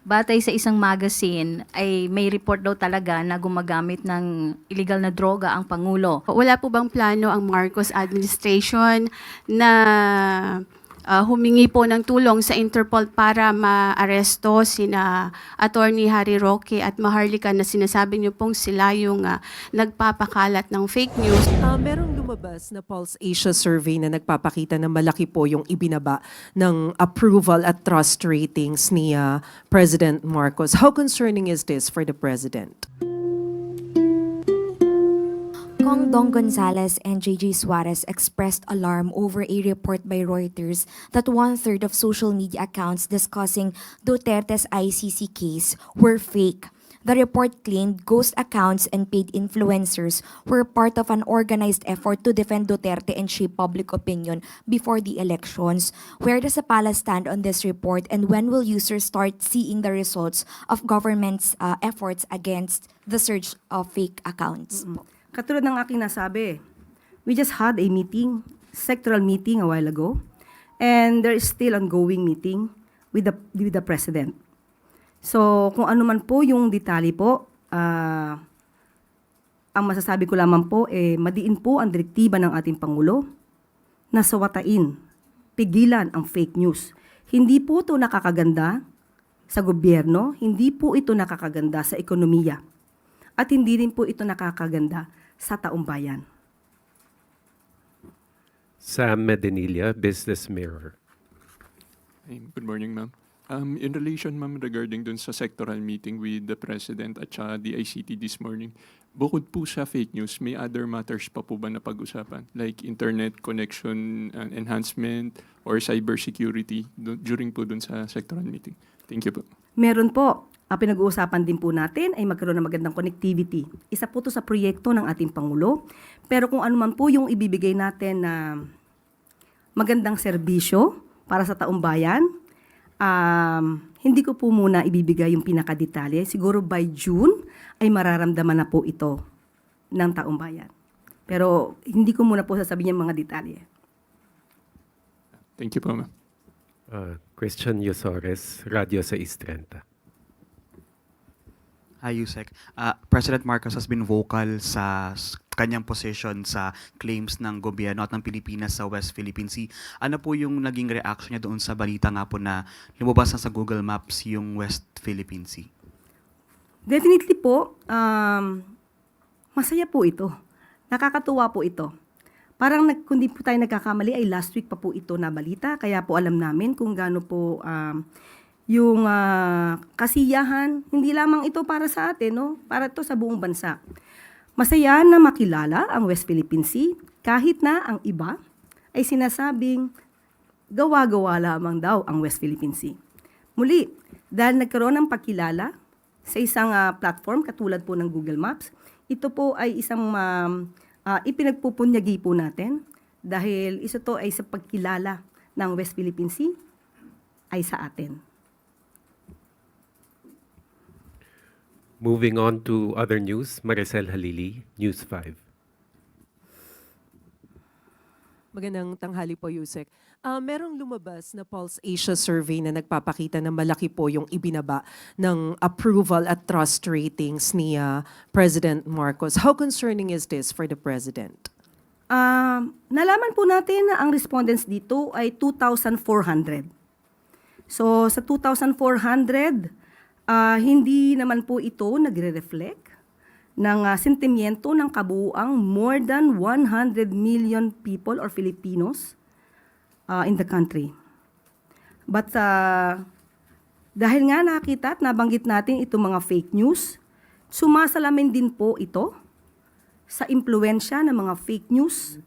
batay sa isang magazine ay may report daw talaga na gumagamit ng illegal na droga ang Pangulo. Wala po bang plano ang Marcos administration na humingi po ng tulong sa Interpol para maaresto sina Attorney Harry Roque at Maharlika na sinasabi niyo pong sila yung nagpapakalat ng fake news? Merong lumabas na Pulse Asia survey na nagpapakita na malaki po yung ibinaba ng approval at trust ratings ni President Marcos. How concerning is this for the President? Kong Dong Gonzalez and JJ Suarez expressed alarm over a report by Reuters that one-third of social media accounts discussing Duterte's ICC case were fake. The report claimed ghost accounts and paid influencers were part of an organized effort to defend Duterte and shape public opinion before the elections. Where does the palace stand on this report, and when will users start seeing the results of government's efforts against the surge of fake accounts? Katulad ng aking nasabi, we just had a meeting, sectoral meeting a while ago, and there is still ongoing meeting with the President. So, kung ano man po yung detalye po, ang masasabi ko lamang po, madiin po ang direktiba ng ating Pangulo na sawatain, pigilan ang fake news. Hindi po ito nakakaganda sa gobyerno, hindi po ito nakakaganda sa ekonomiya, at hindi rin po ito nakakaganda sa taong bayan. Sam Medinilla, Business Mirror. Hey, good morning, ma'am. In relation, ma'am, regarding dun sa sectoral meeting with the President at saka the ICT this morning, bukod po sa fake news, may other matters pa po ba na pag-usapan? Like internet connection enhancement or cybersecurity during po dun sa sectoral meeting? Thank you po. Meron po. Ang pinag-uusapan din po natin ay magkaroon ng magandang connectivity. Isa po ito sa proyekto ng ating Pangulo. Pero kung ano man po yung ibibigay natin na magandang serbisyo para sa taong bayan, hindi ko po muna ibibigay yung pinakadetalye. Siguro by June ay mararamdaman na po ito ng taong bayan. Pero hindi ko muna po sasabihin yung mga detalye. Thank you po, ma'am. Christian Yosores, Radio 630. Hi, Yusek. President Marcos has been vocal sa kanyang position sa claims ng gobyerno at ng Pilipinas sa West Philippine Sea. Ano po yung naging reaction niya doon sa balita nga po na lumabas na sa Google Maps yung West Philippine Sea? Definitely po, masaya po ito. Nakakatuwa po ito. Parang kung di po tayo nagkakamali ay last week pa po ito na balita. Kaya po alam namin kung gaano po yung kasiyahan, hindi lamang ito para sa atin, no? Para ito sa buong bansa. Masaya na makilala ang West Philippine Sea kahit na ang iba ay sinasabing gawa-gawa lamang daw ang West Philippine Sea. Muli, dahil nagkaroon ng pagkilala sa isang platform katulad po ng Google Maps, ito po ay isang ipinagpupunyagi po natin dahil isa to ay sa pagkilala ng West Philippine Sea ay sa atin. Moving on to other news, Maricel Halili, News 5. Magandang tanghali po, Yusek. Merong lumabas na Pulse Asia survey na nagpapakita na malaki po yung ibinaba ng approval at trust ratings ni President Marcos. How concerning is this for the President? Nalaman po natin na ang respondents dito ay 2,400. So sa 2,400, hindi naman po ito nagre-reflect ng sentimiento ng kabuuang more than 100 million people or Filipinos in the country. But dahil nga nakita at nabanggit natin itong mga fake news, sumasalamin din po ito sa impluensya ng mga fake news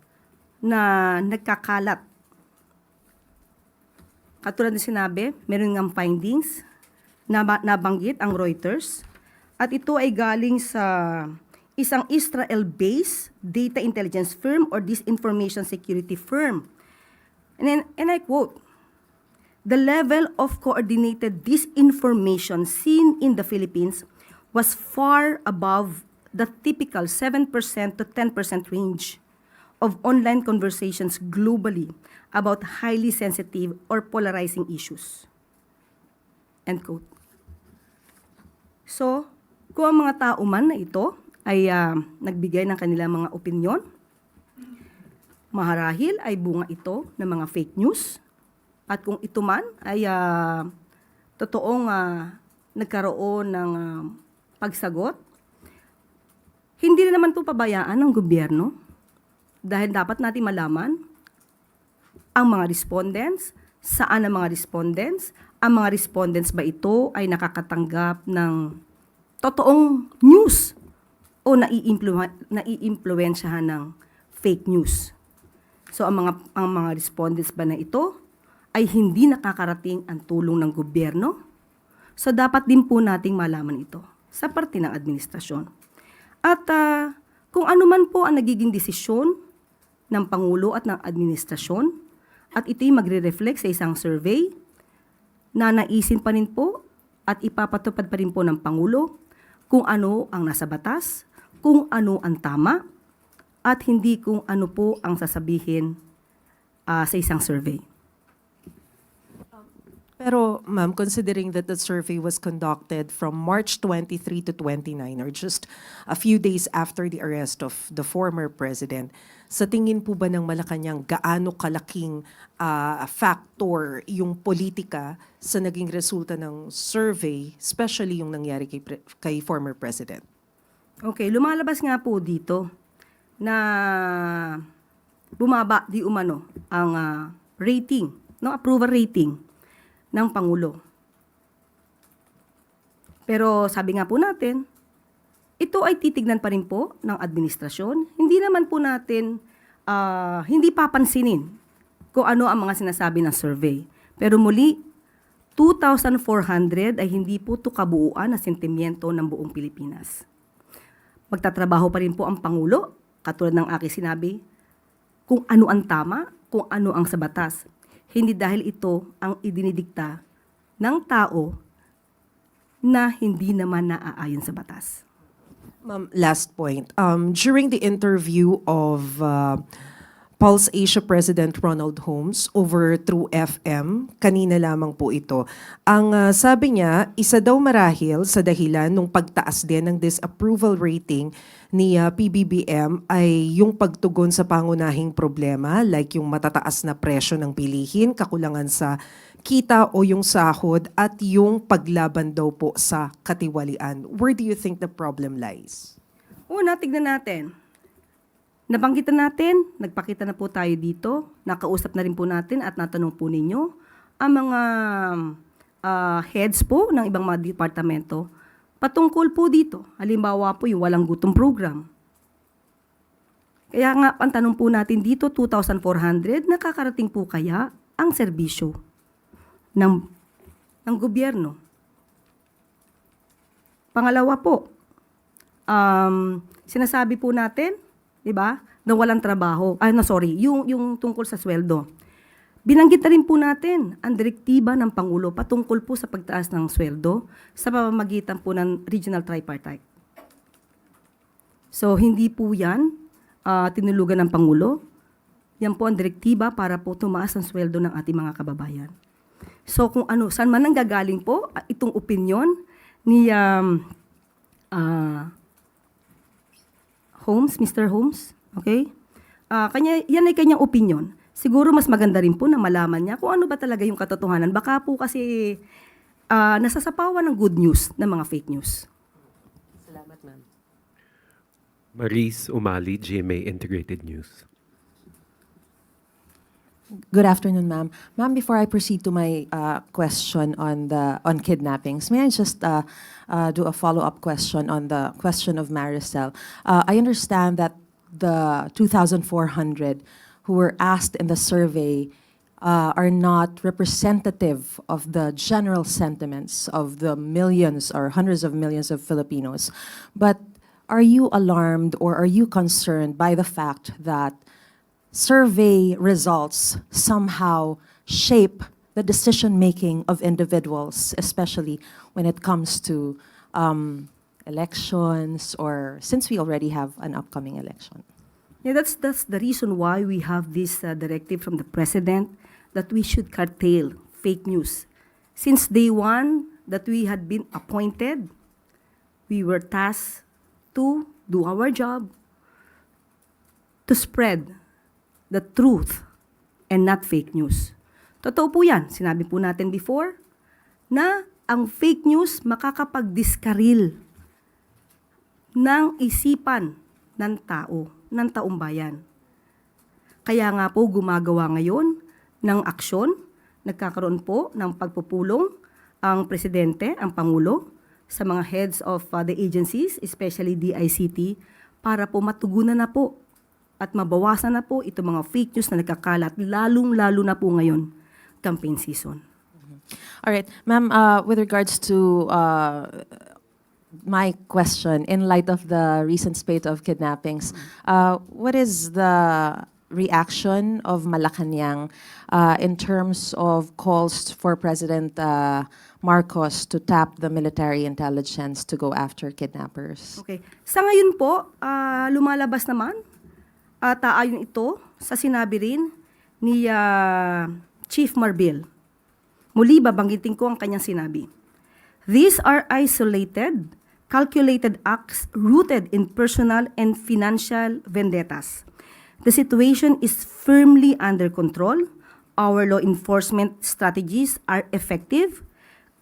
na nagkakalat. Katulad na sinabi, meron ngang findings na nabanggit ang Reuters at ito ay galing sa isang Israel-based data intelligence firm or disinformation security firm. And I quote, "The level of coordinated disinformation seen in the Philippines was far above the typical 7% to 10% range of online conversations globally about highly sensitive or polarizing issues." End quote. So, kung ang mga tao man na ito ay nagbigay ng kanilang mga opinyon, maharahil ay bunga ito ng mga fake news. At kung ito man ay totoong nagkaroon ng pagsagot, hindi na naman po pabayaan ng gobyerno dahil dapat natin malaman ang mga respondents, saan ang mga respondents, ang mga respondents ba ito ay nakakatanggap ng totoong news o naiimpluwensyahan ng fake news. So ang mga respondents ba na ito ay hindi nakakarating ang tulong ng gobyerno? So dapat din po nating malaman ito sa parte ng administrasyon. At kung ano man po ang nagiging desisyon ng Pangulo at ng administrasyon, at ito'y magre-reflect sa isang survey na naisin pa rin po at ipapatupad pa rin po ng Pangulo kung ano ang nasa batas, kung ano ang tama, at hindi kung ano po ang sasabihin sa isang survey. Pero ma'am, considering that the survey was conducted from March 23 to 29, or just a few days after the arrest of the former president, sa tingin po ba ng Malacanang gaano kalaking factor yung politika sa naging resulta ng survey, especially yung nangyari kay former president? Okay, lumalabas nga po dito na bumaba di umano ang rating, no, approval rating ng Pangulo. Pero sabi nga po natin, ito ay titignan pa rin po ng administrasyon. Hindi naman po natin, hindi papansinin kung ano ang mga sinasabi ng survey. Pero muli, 2,400 ay hindi po ito kabuuan na sentimiento ng buong Pilipinas. Magtatrabaho pa rin po ang Pangulo, katulad ng aking sinabi, kung ano ang tama, kung ano ang sa batas. Hindi dahil ito ang idinidikta ng tao na hindi naman naaayon sa batas. Ma'am, last point. During the interview of Pulse Asia President Ronald Holmes over True FM, kanina lamang po ito, ang sabi niya, isa daw marahil sa dahilan ng pagtaas din ng disapproval rating ni PBBM ay yung pagtugon sa pangunahing problema like yung matataas na presyo ng bilihin, kakulangan sa kita o yung sahod at yung paglaban daw po sa katiwalian. Where do you think the problem lies? Una, tignan natin. Nabanggitan natin, nagpakita na po tayo dito, nakausap na rin po natin at natanong po ninyo ang mga heads po ng ibang mga departamento patungkol po dito. Halimbawa po yung walang gutom program. Kaya nga, ang tanong po natin dito, 2,400, nakakarating po kaya ang serbisyo ng gobyerno? Pangalawa po, sinasabi po natin, di ba, na walang trabaho. Yung tungkol sa sweldo. Binanggit na rin po natin ang direktiba ng Pangulo patungkol po sa pagtaas ng sweldo sa pamamagitan po ng Regional Tripartite. So, hindi po yan tinulugan ng Pangulo. Yan po ang direktiba para po tumaas ang sweldo ng ating mga kababayan. So, kung ano, saan man nanggagaling po itong opinion ni Holmes, Mr. Holmes, okay? Yan ay kanyang opinion. Siguro mas maganda rin po na malaman niya kung ano ba talaga yung katotohanan. Baka po kasi nasasapawan ng good news ng mga fake news. Salamat, ma'am. Maris Umali, GMA Integrated News. Good afternoon, ma'am. Ma'am, before I proceed to my question on kidnappings, may I just do a follow-up question on the question of Maricel? I understand that the 2,400 who were asked in the survey are not representative of the general sentiments of the millions or hundreds of millions of Filipinos. But are you alarmed or are you concerned by the fact that survey results somehow shape the decision-making of individuals, especially when it comes to elections or since we already have an upcoming election? Yeah, that's the reason why we have this directive from the President that we should curtail fake news. Since day one that we had been appointed We were tasked to do our job, to spread the truth and not fake news. Totoo po yan. Sinabi po natin before na ang fake news makakapag-diskaril ng isipan ng tao, ng taong bayan. Kaya nga po gumagawa ngayon ng aksyon, nagkakaroon po ng pagpupulong ang Presidente, ang Pangulo, sa mga heads of the agencies, especially DICT, para po matugunan na po at mabawasan na po itong mga fake news na nagkakalat, lalong-lalo na po ngayon, campaign season. All right, ma'am, with regards to my question, in light of the recent spate of kidnappings, what is the reaction of Malacanang in terms of calls for President Marcos to tap the military intelligence to go after kidnappers? Okay. Sa ngayon po, lumalabas naman at ayon ito sa sinabi rin ni Chief Marbil. Muli, babanggitin ko ang kanyang sinabi. These are isolated, calculated acts rooted in personal and financial vendettas. The situation is firmly under control. Our law enforcement strategies are effective.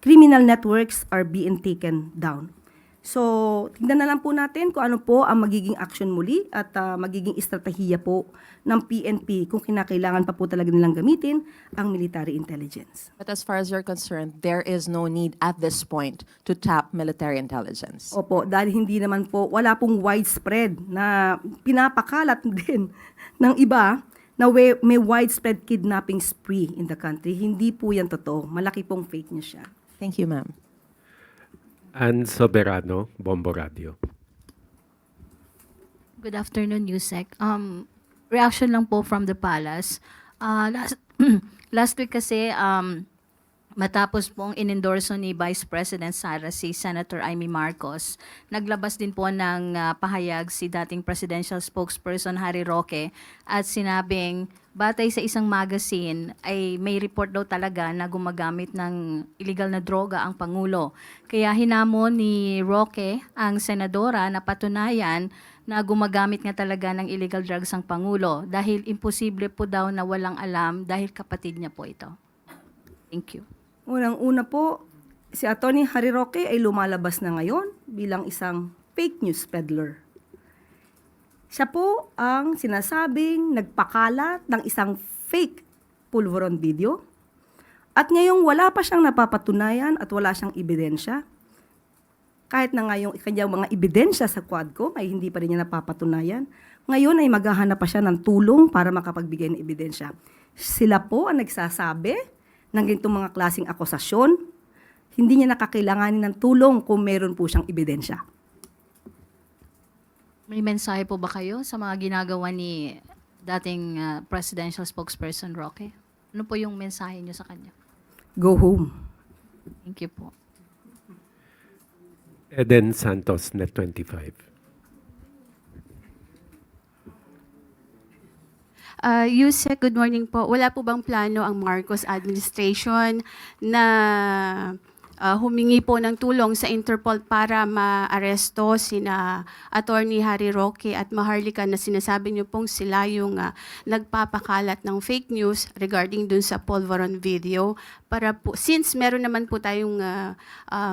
Criminal networks are being taken down. So, tingnan na lang po natin kung ano po ang magiging action muli at magiging estratehiya po ng PNP kung kinakailangan pa po talaga nilang gamitin ang military intelligence. But as far as you're concerned, there is no need at this point to tap military intelligence. Opo, dahil hindi naman po, wala pong widespread na pinapakalat din ng iba na may widespread kidnapping spree in the country. Hindi po yan totoo. Malaki pong fake news siya. Thank you, ma'am. Ann Soberano, Bombo Radio. Good afternoon, Yusek. Reaction lang po from the palace. Last week kasi, matapos pong inendorso ni Vice President Sara si Senator Amy Marcos, naglabas din po ng pahayag si dating presidential spokesperson Harry Roque at sinabing batay sa isang magazine ay may report daw talaga na gumagamit ng illegal na droga ang Pangulo. Kaya hinamon ni Roque ang senadora na patunayan na gumagamit nga talaga ng illegal drugs ang Pangulo dahil imposible po daw na walang alam dahil kapatid niya po ito. Thank you. Unang-una po, si Atty. Harry Roque ay lumalabas na ngayon bilang isang fake news peddler. Siya po ang sinasabing nagpakalat ng isang fake pulveron video at ngayong wala pa siyang napapatunayan at wala siyang ebidensya. Kahit na nga yung kanyang mga ebidensya sa Quadcom ay hindi pa rin niya napapatunayan, ngayon ay maghahanap pa siya ng tulong para makapagbigay ng ebidensya. Sila po ang nagsasabi ng ganitong mga klaseng akusasyon, hindi niya nakakailanganin ng tulong kung meron po siyang ebidensya. May mensahe po ba kayo sa mga ginagawa ni dating presidential spokesperson Roque? Ano po yung mensahe niyo sa kanya? Go home. Thank you po. Eden Santos, Net 25. Yusek, good morning po. Wala po bang plano ang Marcos administration na humingi po ng tulong sa Interpol para maaresto sina Attorney Harry Roque at Maharlika na sinasabi niyo pong sila yung nagpapakalat ng fake news regarding dun sa Polvoron video para po, since meron naman po tayong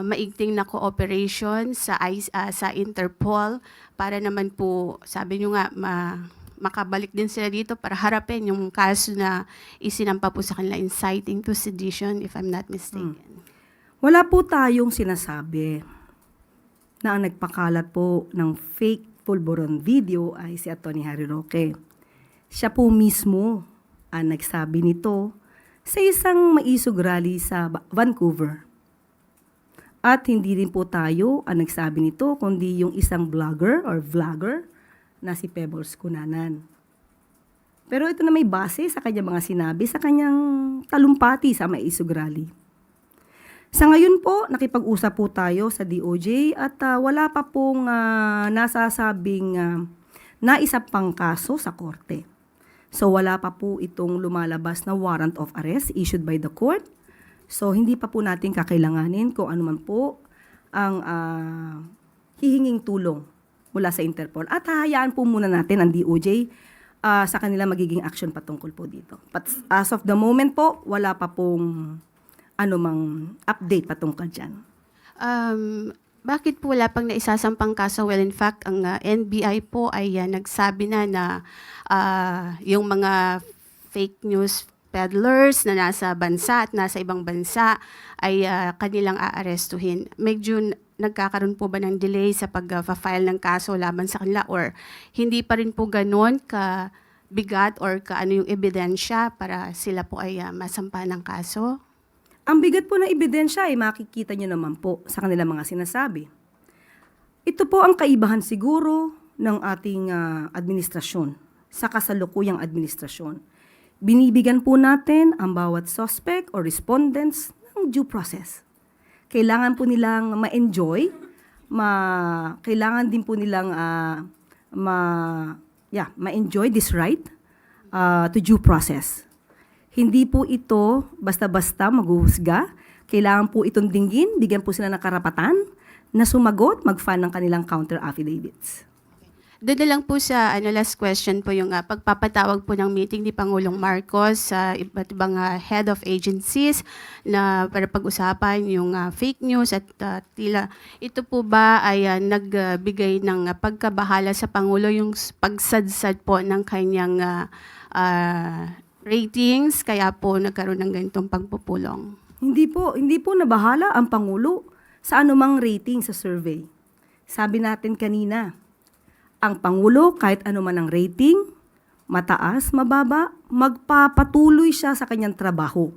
maigting na cooperation sa Interpol para naman po, sabi niyo nga, makabalik din sila dito para harapin yung kaso na isinampa po sa kanila inciting to sedition, if I'm not mistaken. Wala po tayong sinasabi na ang nagpakalat po ng fake pulveron video ay si Atty. Harry Roque. Siya po mismo ang nagsabi nito sa isang maisog rally sa Vancouver. At hindi rin po tayo ang nagsabi nito, kundi yung isang blogger or vlogger na si Pebbles Cunanan. Pero ito na may base sa kanyang mga sinabi, sa kanyang talumpati sa maisog rally. Sa ngayon po, nakipag-usap po tayo sa DOJ at wala pa pong nasasabing naisa pang kaso sa korte. So wala pa po itong lumalabas na warrant of arrest issued by the court. So hindi pa po natin kakailanganin kung ano man po ang hihinging tulong mula sa Interpol. At hahayaan po muna natin ang DOJ sa kanila magiging action patungkol po dito. But as of the moment po, wala pa pong anumang update patungkol dyan. Bakit po wala pang naisasampang kaso? Well, in fact, ang NBI po ay nagsabi na yung mga fake news peddlers na nasa bansa at nasa ibang bansa ay kanilang aarestuhin. Medyo nagkakaroon po ba ng delay sa pag-file ng kaso laban sa kanila or hindi pa rin po ganon ka bigat or kaano yung ebidensya para sila po ay masampa ng kaso? Ang bigat po ng ebidensya ay makikita nyo naman po sa kanilang mga sinasabi. Ito po ang kaibahan siguro ng ating administrasyon sa kasalukuyang administrasyon. Binibigyan po natin ang bawat suspect or respondents ng due process. Kailangan po nilang ma-enjoy, kailangan din po nilang ma-enjoy this right to due process. Hindi po ito basta-basta maghuhusga. Kailangan po itong dinggin, bigyan po sila ng karapatan na sumagot, mag-file ng kanilang counter affidavits. Doon na lang po sa last question po yung pagpapatawag po ng meeting ni Pangulong Marcos sa iba't ibang head of agencies na para pag-usapan yung fake news at tila ito po ba ay nagbigay ng pagkabahala sa Pangulo yung pagsadsad po ng kanyang ratings kaya po nagkaroon ng ganitong pagpupulong? Hindi po nabahala ang Pangulo sa anumang rating sa survey. Sabi natin kanina, ang Pangulo, kahit anuman ang rating, mataas, mababa, magpapatuloy siya sa kanyang trabaho.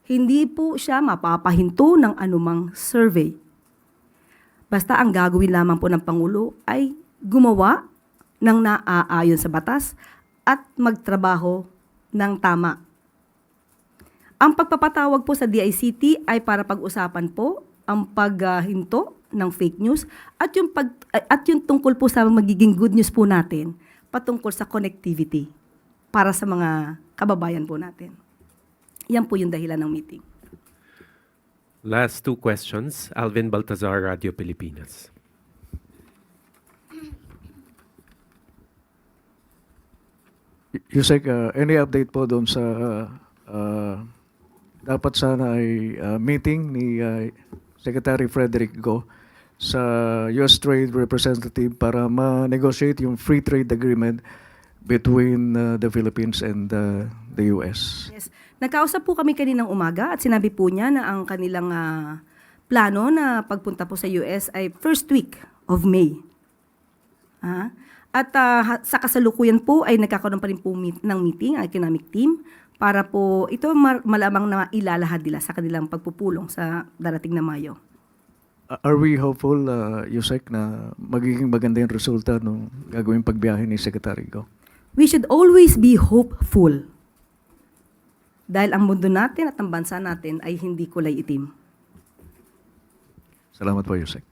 Hindi po siya mapapahinto ng anumang survey. Basta ang gagawin lamang po ng Pangulo ay gumawa ng naaayon sa batas at magtrabaho ng tama. Ang pagpapatawag po sa DICT ay para pag-usapan po ang paghinto ng fake news at yung tungkol po sa magiging good news po natin patungkol sa connectivity para sa mga kababayan po natin. Yan po yung dahilan ng meeting. Last two questions. Alvin Baltazar, Radio Pilipinas. Yusek, any update po doon sa dapat sana ay meeting ni Secretary Frederick Go sa US Trade Representative para ma-negotiate yung free trade agreement between the Philippines and the US. Yes. Nagkausap po kami kaninang umaga at sinabi po niya na ang kanilang plano na pagpunta po sa US ay first week of May. At sa kasalukuyan po ay nagkakaroon pa rin po ng meeting ang economic team para po ito malamang na ilalahad nila sa kanilang pagpupulong sa darating na Mayo. Are we hopeful, Yusek, na magiging maganda yung resulta ng gagawing pagbiyahe ni Secretary Go? We should always be hopeful. Dahil ang mundo natin at ang bansa natin ay hindi kulay itim. Salamat po, Yusek.